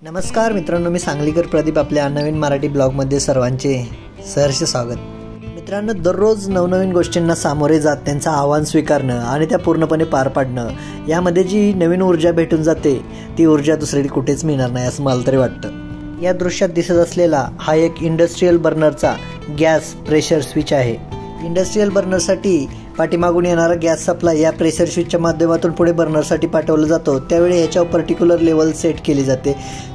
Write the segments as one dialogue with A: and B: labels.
A: नमस्कार मित्रांनो, मी सांगलीकर प्रदीप आपल्या नवीन मराठी ब्लॉगमध्ये सर्वांचे सहर्ष स्वागत. मित्रांनो, दररोज नवनवीन गोष्टींना सामोरे जात त्यांचं आव्हान स्वीकारणं आणि त्या पूर्णपणे पार पाडणं, यामध्ये जी नवीन ऊर्जा भेटून जाते ती ऊर्जा दुसरीकडे कुठेच मिळणार नाही असं मला तरी वाटतं. या दृश्यात दिसत असलेला हा एक इंडस्ट्रियल बर्नरचा गॅस प्रेशर स्विच आहे. इंडस्ट्रियल बर्नरसाठी पाठीमागून येणारा गॅस सप्लाय या प्रेशर स्विचच्या माध्यमातून पुढे बर्नरसाठी पाठवला जातो. त्यावेळी याच्यावर पर्टिक्युलर लेवल सेट केली जाते.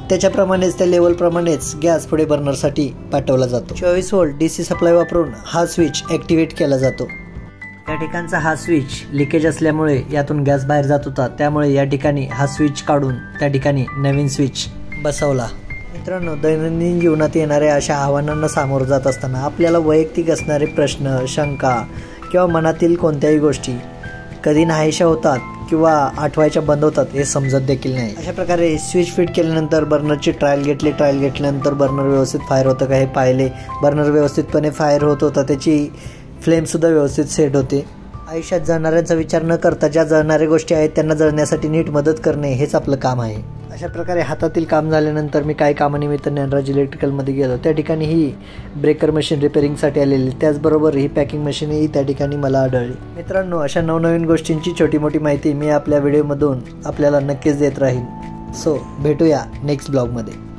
A: त्याच्याप्रमाणेच त्या लेवलप्रमाणेच गॅस पुढे बर्नरसाठी पाठवला जातो. 24 व्होल्ट DC सप्लाय वापरून हा स्विच ॲक्टिवेट केला जातो. या ठिकाणचा हा स्विच लिकेज असल्यामुळे यातून गॅस बाहेर जात होता. त्यामुळे या ठिकाणी हा स्विच काढून त्या ठिकाणी नवीन स्विच बसवला. मित्रांनो, दैनंदिन जीवनात येणाऱ्या अशा आव्हानांना सामोरं जात असताना आपल्याला वैयक्तिक असणारे प्रश्न, शंका किंवा मनातील कोणत्याही गोष्टी कधी नाहीशा होतात किंवा आठवायच्या बंद होतात हे समजत देखील नाही. अशा प्रकारे स्विच फिट केल्यानंतर बर्नरची ट्रायल घेतल्यानंतर बर्नर व्यवस्थित फायर होतं का हे पाहिले. बर्नर व्यवस्थितपणे फायर होत होतं, त्याची फ्लेमसुद्धा व्यवस्थित सेट होते. आयुष्यात जळणाऱ्यांचा विचार न करता ज्या जळणाऱ्या गोष्टी आहेत त्यांना जळण्यासाठी नीट मदत करणे हेच आपलं काम आहे. अशा प्रकारे हातातील काम झाल्यानंतर मी काही कामानिमित्त ज्ञानराज इलेक्ट्रिकलमध्ये गेलो. त्या ठिकाणी ही ब्रेकर मशीन रिपेरिंगसाठी आलेली, त्याचबरोबर ही पॅकिंग मशीनही त्या ठिकाणी मला आढळली. मित्रांनो, अशा नवनवीन गोष्टींची छोटी मोठी माहिती मी आपल्या व्हिडिओमधून आपल्याला नक्कीच देत राहीन. सो भेटूया नेक्स्ट ब्लॉगमध्ये.